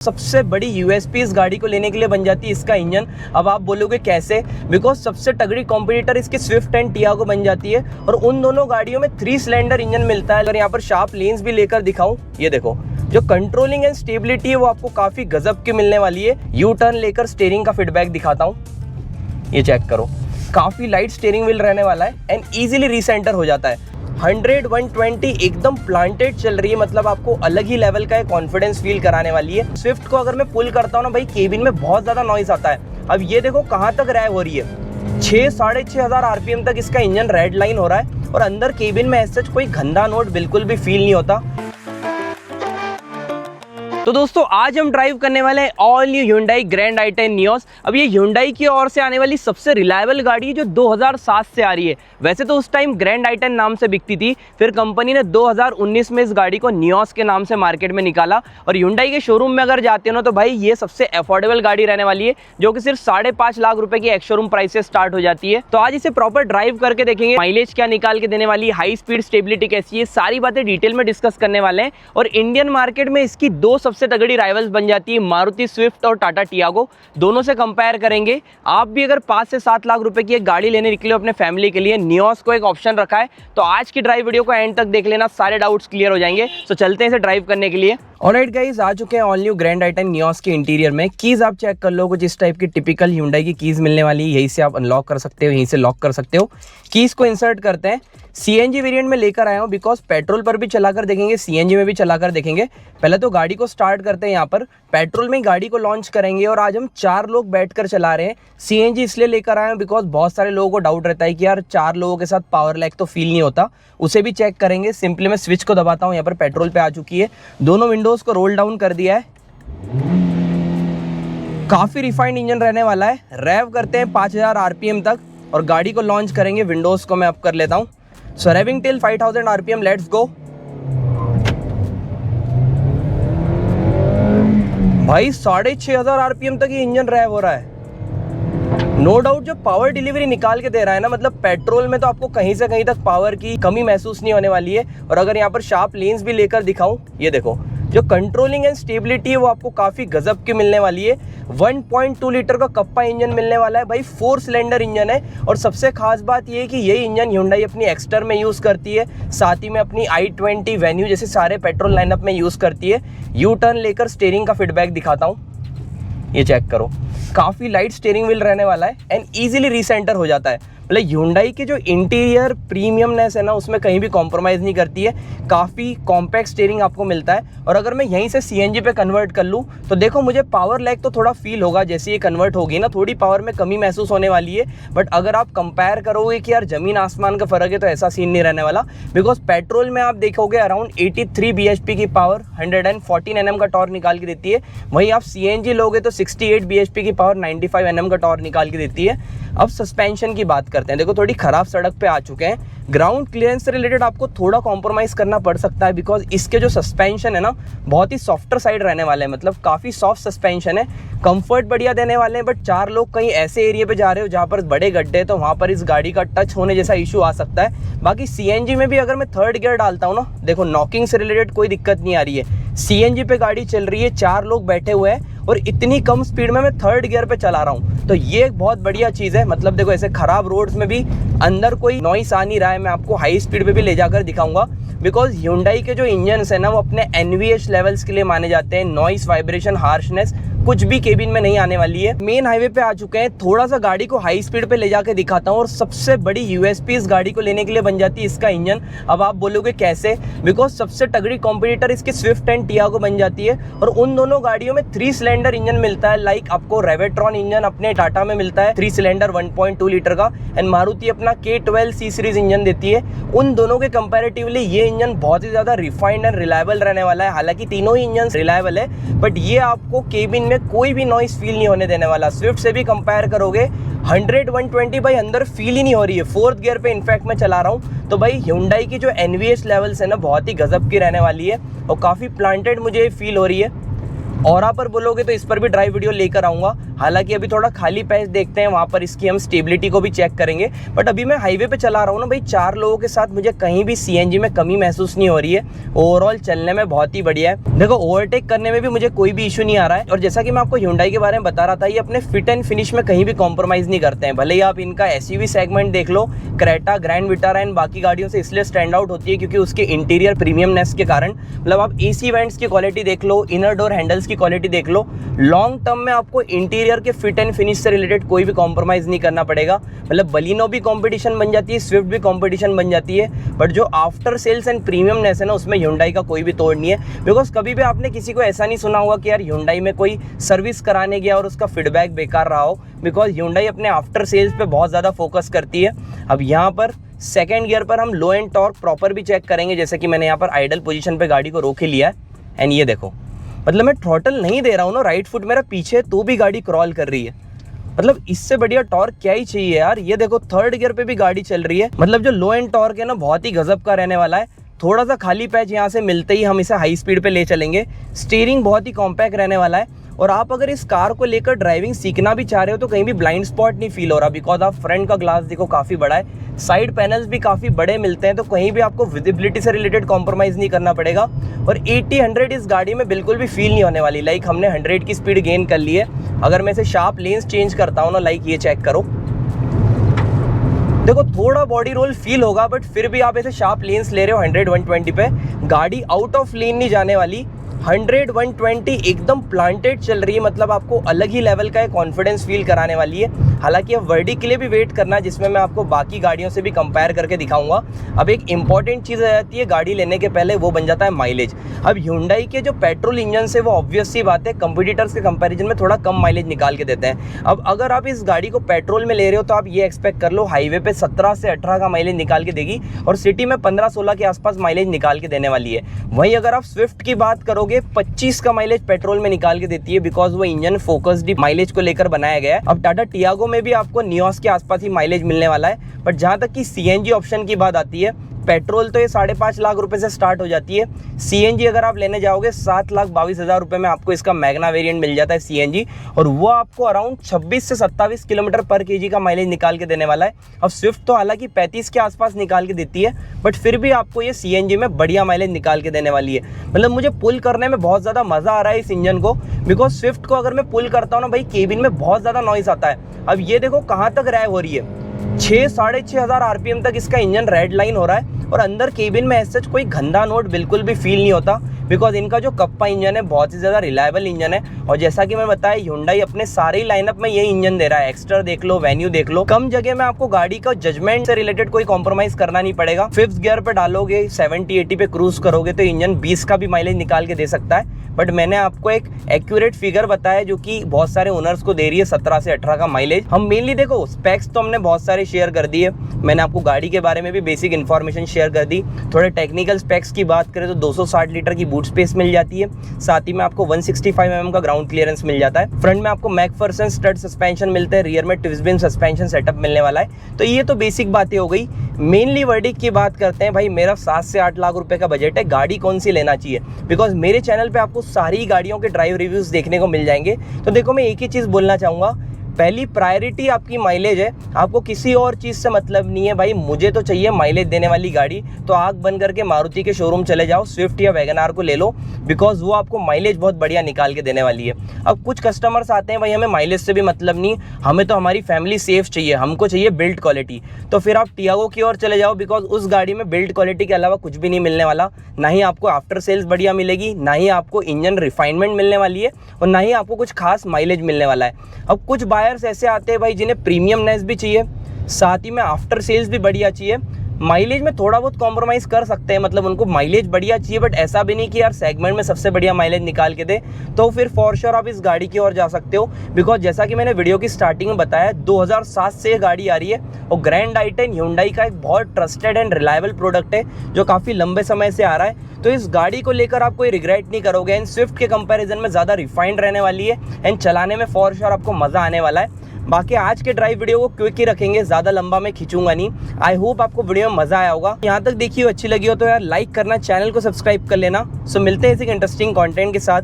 सबसे बड़ी यूएसपी इस गाड़ी को लेने के लिए बन जाती है इसका इंजन। अब आप बोलोगे कैसे? बिकॉज सबसे तगड़ी कॉम्पिटिटर इसकी स्विफ्ट एंड टियागो बन जाती है और उन दोनों गाड़ियों में 3 सिलेंडर इंजन मिलता है। अगर यहाँ पर शार्प लेन्स भी लेकर दिखाऊं, ये देखो जो कंट्रोलिंग एंड स्टेबिलिटी है वो आपको काफी गजब की मिलने वाली है। यू टर्न लेकर स्टीयरिंग का फीडबैक दिखाता हूँ, ये चेक करो, काफी लाइट स्टीयरिंग व्हील रहने वाला है एंड इजीली रीसेंटर हो जाता है। 100-120 एकदम प्लांटेड चल रही है, मतलब आपको अलग ही लेवल का कॉन्फिडेंस फील कराने वाली है। स्विफ्ट को अगर मैं पुल करता हूँ ना भाई, केबिन में बहुत ज्यादा नॉइस आता है। अब ये देखो कहाँ तक रैव हो रही है, 6,500 आरपीएम तक इसका इंजन रेड लाइन हो रहा है और अंदर केबिन में ऐसा कोई गंदा नोट बिल्कुल भी फील नहीं होता। तो दोस्तों आज हम ड्राइव करने वाले हैं all new Hyundai grand i10 Nios. अब ये Hyundai की ओर से आने वाली सबसे रिलायबल गाड़ी है जो 2007 से आ रही है। वैसे तो उस टाइम ग्रैंड i10 नाम से बिकती थी, फिर कंपनी ने 2019 में इस गाड़ी को नियोस के नाम से मार्केट में निकाला। और Hyundai के शोरूम में अगर जाते हो ना तो भाई ये सबसे अफोर्डेबल गाड़ी रहने वाली है, जो कि सिर्फ 5.5 लाख रुपए की एक्स शोरूम प्राइस से स्टार्ट हो जाती है। तो आज इसे प्रॉपर ड्राइव करके देखेंगे, माइलेज क्या निकाल के देने वाली है, हाई स्पीड स्टेबिलिटी कैसी है, सारी बातें डिटेल में डिस्कस करने वाले हैं। और इंडियन मार्केट में इसकी दो सबसे तगड़ी राइवल्स बन जाती है, मारुति स्विफ्ट और टाटा टियागो। दोनों से कंपेयर करेंगे। आप भी अगर 5 से 7 लाख रुपए की एक गाड़ी लेने निकले हो अपने फैमिली के लिए, नियोस को एक ऑप्शन रखा है। तो आज की ड्राइव वीडियो को एंड तक देख लेना, सारे डाउट्स क्लियर हो जाएंगे। तो चलते हैं इसे ड्राइव करने के लिए। ऑलराइट गाइस, आ चुके हैं all new grand i10 Nios के इंटीरियर में। कीज आप चेक कर लो, कुछ इस टाइप की टिपिकल Hyundai की कीज मिलने वाली है। यहीं से आप अनलॉक कर सकते हो, यहीं से लॉक कर सकते हो। कीज को इंसर्ट करते हैं। सीएनजी वेरिएंट में लेकर आया हूँ बिकॉज पेट्रोल पर भी चलाकर देखेंगे, सीएनजी में भी चलाकर देखेंगे। पहले तो गाड़ी को स्टार्ट करते हैं। यहाँ पर पेट्रोल में गाड़ी को लॉन्च करेंगे और आज हम 4 लोग बैठकर चला रहे हैं। सीएनजी इसलिए लेकर आए हैं बिकॉज बहुत सारे लोगों को डाउट रहता है कि यार 4 लोगों के साथ पावर लैग तो फील नहीं होता, उसे भी चेक करेंगे। सिंपली मैं स्विच को दबाता हूँ, यहाँ पर पेट्रोल पे आ चुकी है। दोनों विंडोज को रोल डाउन कर दिया है। काफी रिफाइंड इंजन रहने वाला है। रेव करते हैं 5000 आरपीएम तक और गाड़ी को लॉन्च करेंगे। विंडोज को मैं अप कर लेता हूँ। So revving till 5000 RPM, let's go. भाई 6500 आरपीएम तक ये इंजन रेव हो रहा है। नो डाउट जो पावर डिलीवरी निकाल के दे रहा है ना, मतलब पेट्रोल में तो आपको कहीं से कहीं तक पावर की कमी महसूस नहीं होने वाली है। और अगर यहाँ पर शार्प लेन्स भी लेकर दिखाऊं, ये देखो जो कंट्रोलिंग एंड स्टेबिलिटी है वो आपको काफी गजब की मिलने वाली है। 1.2 लीटर का कप्पा इंजन मिलने वाला है भाई, 4 सिलेंडर इंजन है। और सबसे खास बात ये है कि यही इंजन Hyundai अपनी एक्स्टर में यूज करती है, साथ ही में अपनी i20 वेन्यू जैसे सारे पेट्रोल लाइनअप में यूज करती है। यू टर्न लेकर स्टीयरिंग का फीडबैक दिखाता हूँ, ये चेक करो, काफी लाइट स्टीयरिंग व्हील रहने वाला है एंड इजीली रीसेंटर हो जाता है। मतलब Hyundai की जो इंटीरियर प्रीमियमनेस है ना, उसमें कहीं भी कॉम्प्रोमाइज़ नहीं करती है। काफ़ी कॉम्पैक्ट स्टीयरिंग आपको मिलता है। और अगर मैं यहीं से सीएनजी पे कन्वर्ट कर लूँ तो देखो मुझे पावर लैग तो थोड़ा फील होगा, जैसे ये कन्वर्ट होगी ना थोड़ी पावर में कमी महसूस होने वाली है। बट अगर आप कंपेयर करोगे कि यार ज़मीन आसमान का फ़र्क है, तो ऐसा सीन नहीं रहने वाला। बिकॉज पेट्रोल में आप देखोगे अराउंड 83 bhp की पावर 114 Nm का टॉर्क निकाल के देती है। वहीं आप सीएनजी लोगे तो 68 bhp की पावर 95 Nm का टॉर्क निकाल के देती है। अब सस्पेंशन की बात करते हैं। देखो थोड़ी खराब सड़क पे आ चुके हैं। ग्राउंड क्लियरेंस से रिलेटेड आपको थोड़ा कॉम्प्रोमाइज़ करना पड़ सकता है बिकॉज इसके जो सस्पेंशन है ना बहुत ही सॉफ्टर साइड रहने वाले हैं, मतलब काफ़ी सॉफ्ट सस्पेंशन है। कंफर्ट बढ़िया देने वाले हैं। बट 4 लोग कहीं ऐसे एरिया पे जा रहे हो जहाँ पर बड़े गड्ढे हैं, तो वहाँ पर इस गाड़ी का टच होने जैसा इशू आ सकता है। बाकी सीएनजी में भी अगर मैं 3rd गियर डालता हूँ ना, देखो नॉकिंग से रिलेटेड कोई दिक्कत नहीं आ रही है। सीएनजी पे गाड़ी चल रही है, 4 लोग बैठे हुए हैं और इतनी कम स्पीड में मैं 3rd गियर पे चला रहा हूँ, तो ये एक बहुत बढ़िया चीज़ है। मतलब देखो ऐसे खराब रोड्स में भी अंदर कोई नॉइस आ नहीं रहा है। मैं आपको हाई स्पीड पे भी ले जाकर दिखाऊंगा बिकॉज Hyundai के जो इंजन्स है ना वो अपने NVH लेवल्स के लिए माने जाते हैं। नॉइस, वाइब्रेशन, हार्शनेस कुछ भी केबिन में नहीं आने वाली है। मेन हाईवे पे आ चुके हैं। थोड़ा सा गाड़ी को हाई स्पीड पे ले जाके दिखाता हूँ। और सबसे बड़ी यूएसपी इस गाड़ी को लेने के लिए बन जाती है इसका इंजन। अब आप बोलोगे कैसे? बिकॉज सबसे तगड़ी कॉम्पिटिटर इसकी स्विफ्ट एंड टियागो बन जाती है और उन दोनों गाड़ियों में 3 सिलेंडर इंजन मिलता है। लाइक आपको रेवेट्रॉन इंजन अपने टाटा में मिलता है 3 सिलेंडर 1.2 लीटर का, एंड मारुति अपना K12 C सीरीज इंजन देती है। उन दोनों के कंपेरेटिवली ये इंजन बहुत ही ज्यादा रिफाइंड एंड रिलायबल रहने वाला है। हालांकि तीनों ही इंजन रिलायबल है, बट ये आपको केबिन में कोई भी नॉइस फील नहीं होने देने वाला। स्विफ्ट से भी कंपेयर करोगे 100-120 भाई अंदर फील ही नहीं हो रही है। 4th गियर पे इनफैक्ट मैं चला रहा हूँ। तो भाई Hyundai की जो NVH लेवल्स है ना बहुत ही गजब की रहने वाली है और काफ़ी प्लांटेड मुझे फील हो रही है। औरा पर बोलोगे तो इस पर भी ड्राइव वीडियो लेकर आऊँगा। हालांकि अभी थोड़ा खाली पैच देखते हैं, वहाँ पर इसकी हम स्टेबिलिटी को भी चेक करेंगे। बट अभी मैं हाईवे पे चला रहा हूँ ना भाई, 4 लोगों के साथ मुझे कहीं भी सीएनजी में कमी महसूस नहीं हो रही है। ओवरऑल चलने में बहुत ही बढ़िया है। देखो ओवरटेक करने में भी मुझे कोई भी इशू नहीं आ रहा है। और जैसा कि मैं आपको Hyundai के बारे में बता रहा था, ये अपने फिट एंड फिनिश में कहीं भी कॉम्प्रोमाइज़ नहीं करते हैं। भले ही आप इनका एसयूवी सेगमेंट देख लो, क्रेटा, ग्रैंड विटारा एंड बाकी गाड़ियों से इसलिए स्टैंड आउट होती है क्योंकि उसके इंटीरियर प्रीमियमनेस के कारण। मतलब आप एसी वेंट्स की क्वालिटी देख लो, इनर डोर हैंडल्स की क्वालिटी देख लो, लॉन्ग टर्म में आपको इंटीरियर के फिट एंड फिनिश से रिलेटेड कोई भी कॉम्प्रोमाइज़ नहीं करना पड़ेगा। मतलब बलिनो भी कंपटीशन बन जाती है, स्विफ्ट भी कंपटीशन बन जाती है, बट जो आफ्टर सेल्स एंड प्रीमियमनेस है ना, उसमें Hyundai का कोई भी तोड़ नहीं है। बिकॉज कभी भी आपने किसी को ऐसा नहीं सुना होगा कि यार Hyundai में कोई सर्विस कराने गया और उसका फीडबैक बेकार रहा हो। बिकॉज Hyundai अपने आफ्टर सेल्स पे बहुत ज़्यादा फोकस करती है। अब यहाँ पर सेकेंड गियर पर हम लो एंड टॉर्क प्रॉपर भी चेक करेंगे, जैसे कि मैंने यहाँ पर आइडल पोजीशन पे गाड़ी को रोक ही लिया है। एंड ये देखो, मतलब मैं थ्रॉटल नहीं दे रहा हूँ ना, राइट फुट मेरा पीछे तो भी गाड़ी क्रॉल कर रही है। मतलब इससे बढ़िया टॉर्क क्या ही चाहिए यार। ये देखो थर्ड गियर पे भी गाड़ी चल रही है। मतलब जो लो एंड टॉर्क है ना, बहुत ही गजब का रहने वाला है। थोड़ा सा खाली पैच यहाँ से मिलते ही हम इसे हाई स्पीड पे ले चलेंगे। स्टीयरिंग बहुत ही कॉम्पैक्ट रहने वाला है। और आप अगर इस कार को लेकर ड्राइविंग सीखना भी चाह रहे हो तो कहीं भी ब्लाइंड स्पॉट नहीं फील हो रहा, बिकॉज आप फ्रंट का ग्लास देखो काफ़ी बड़ा है, साइड पैनल्स भी काफ़ी बड़े मिलते हैं, तो कहीं भी आपको विजिबिलिटी से रिलेटेड कॉम्प्रोमाइज़ नहीं करना पड़ेगा। और 80-100 इस गाड़ी में बिल्कुल भी फील नहीं होने वाली। लाइक हमने 100 की स्पीड गेन कर ली है। अगर मैं इसे शार्प लेन्स चेंज करता हूँ ना, लाइक ये चेक करो, देखो थोड़ा बॉडी रोल फील होगा, बट फिर भी आप ऐसे शार्प लेन्स ले रहे हो 100-120 पे, गाड़ी आउट ऑफ लेन नहीं जाने वाली। 100-120 एकदम प्लांटेड चल रही है। मतलब आपको अलग ही लेवल का कॉन्फिडेंस फील कराने वाली है। हालांकि अब वर्डी के लिए भी वेट करना, जिसमें मैं आपको बाकी गाड़ियों से भी कंपेयर करके दिखाऊंगा। अब एक इंपॉर्टेंट चीज़ आ जाती है गाड़ी लेने के पहले, वो बन जाता है माइलेज। अब Hyundai के जो पेट्रोल इंजन से वो ऑब्वियस सी बात है कंपटीटर्स के कंपैरिजन में थोड़ा कम माइलेज निकाल के देते हैं। अब अगर आप इस गाड़ी को पेट्रोल में ले रहे हो तो आप ये एक्सपेक्ट कर लो हाईवे पे 17 से 18 का माइलेज निकाल के देगी, और सिटी में 15-16 के आसपास माइलेज निकाल के देने वाली है। वहीं अगर आप स्विफ्ट की बात करोगे, 25 का माइलेज पेट्रोल में निकाल के देती है, बिकॉज वो इंजन फोकस्ड माइलेज को लेकर बनाया गया है। अब टाटा टियागो में भी आपको नियोस के आसपास ही माइलेज मिलने वाला है। बट जहां तक कि सीएनजी ऑप्शन की बात आती है, पेट्रोल तो ये 5.5 लाख रुपए से स्टार्ट हो जाती है। सीएनजी अगर आप लेने जाओगे 7,22,000 रुपए में आपको इसका मैग्ना वेरिएंट मिल जाता है सीएनजी, और वो आपको अराउंड 26 से 27 किलोमीटर पर केजी का माइलेज निकाल के देने वाला है। अब स्विफ्ट तो हालांकि 35 के आसपास निकाल के देती है, बट फिर भी आपको ये सीएनजी में बढ़िया माइलेज निकाल के देने वाली है। मतलब मुझे पुल करने में बहुत ज़्यादा मज़ा आ रहा है इस इंजन को, बिकॉज स्विफ्ट को अगर मैं पुल करता हूँ ना भाई, केबिन में बहुत ज़्यादा नॉइस आता है। अब ये देखो कहाँ तक रैव हो रही है, 6-6,500 आरपीएम तक इसका इंजन रेड लाइन हो रहा है। और अंदर केबिन में ऐसा कोई गंदा नोट बिल्कुल भी फील नहीं होता, बिकॉज इनका जो कप्पा इंजन है बहुत ही ज़्यादा रिलायबल इंजन है। और जैसा कि मैं बताया, Hyundai अपने सारे ही लाइनअप में यही इंजन दे रहा है। एक्स्ट्रा देख लो, वेन्यू देख लो, कम जगह में आपको गाड़ी का जजमेंट से रिलेटेड कोई कॉम्प्रोमाइज़ करना नहीं पड़ेगा। 5th गियर पे डालोगे, 70-80 पे क्रूज करोगे तो इंजन 20 का भी माइलेज निकाल के दे सकता है। बट मैंने आपको एक एक्यूरेट फिगर बताया जो कि बहुत सारे ओनर्स को दे रही है 17 से 18 का माइलेज। हम मेनली देखो स्पेक्स तो हमने बहुत सारे शेयर कर दिए, मैंने आपको गाड़ी के बारे में भी बेसिक इन्फॉर्मेशन शेयर कर दी। थोड़े टेक्निकल स्पेक्स की बात करें तो 260 लीटर की बूट स्पेस मिल जाती है, साथ ही में आपको 165 mm का ग्राउंड क्लियरेंस मिल जाता है। फ्रंट में आपको मैकफर्सन स्टड सस्पेंशन मिलते हैं, रियर में ट्विस्ट बीम सस्पेंशन सेटअप मिलने वाला है। तो ये तो बेसिक बातें हो गई। मेनली वर्डिक्ट की बात करते हैं भाई, मेरा 7 से 8 लाख रुपए का बजट है, गाड़ी कौन सी लेना चाहिए। बिकॉज मेरे चैनल पे आपको सारी गाड़ियों के ड्राइव रिव्यूज देखने को मिल जाएंगे। तो देखो मैं एक ही चीज़ बोलना चाहूँगा, पहली प्रायोरिटी आपकी माइलेज है। आपको किसी और चीज़ से मतलब नहीं है भाई, मुझे तो चाहिए माइलेज देने वाली गाड़ी। तो आग बंद करके मारुति के शोरूम चले जाओ, स्विफ्ट या वैगन को ले लो, बिकॉज वो आपको माइलेज बहुत बढ़िया निकाल के देने वाली है। अब कुछ कस्टमर्स आते हैं भाई हमें माइलेज से भी मतलब नहीं, हमें तो हमारी फैमिली सेफ चाहिए, हमको चाहिए बिल्ड क्वालिटी। तो फिर आप टियागो की ओर चले जाओ, बिकॉज उस गाड़ी में बिल्ड क्वालिटी के अलावा कुछ भी नहीं मिलने वाला। ना ही आपको आफ्टर सेल्स बढ़िया मिलेगी, ना ही आपको इंजन रिफाइनमेंट मिलने वाली है, और ना ही आपको कुछ खास माइलेज मिलने वाला है। अब कुछ बायर्स ऐसे आते हैं भाई जिन्हें प्रीमियमनेस भी चाहिए, साथ ही में आफ्टर सेल्स भी बढ़िया चाहिए। माइलेज में थोड़ा बहुत कॉम्प्रोमाइज़ कर सकते हैं, मतलब उनको माइलेज बढ़िया चाहिए, बट ऐसा भी नहीं कि यार सेगमेंट में सबसे बढ़िया माइलेज निकाल के दे। तो फिर फॉर श्योर आप इस गाड़ी की ओर जा सकते हो, बिकॉज जैसा कि मैंने वीडियो की स्टार्टिंग में बताया 2007 से ये गाड़ी आ रही है, और ग्रैंड i10 Hyundai का एक बहुत ट्रस्टेड एंड रिलायबल प्रोडक्ट है जो काफ़ी लंबे समय से आ रहा है। तो इस गाड़ी को लेकर आप कोई रिग्रेट नहीं करोगे, एंड स्विफ्ट के कंपैरिजन में ज़्यादा रिफाइंड रहने वाली है, एंड चलाने में फॉर श्योर आपको मज़ा आने वाला है। बाकी आज के ड्राइव वीडियो को क्विक ही रखेंगे, ज़्यादा लंबा मैं खींचूंगा नहीं। आई होप आपको वीडियो में मज़ा आया होगा। यहाँ तक देखिए अच्छी लगी हो तो यार लाइक करना, चैनल को सब्सक्राइब कर लेना। सो मिलते हैं इसी इंटरेस्टिंग कंटेंट के साथ।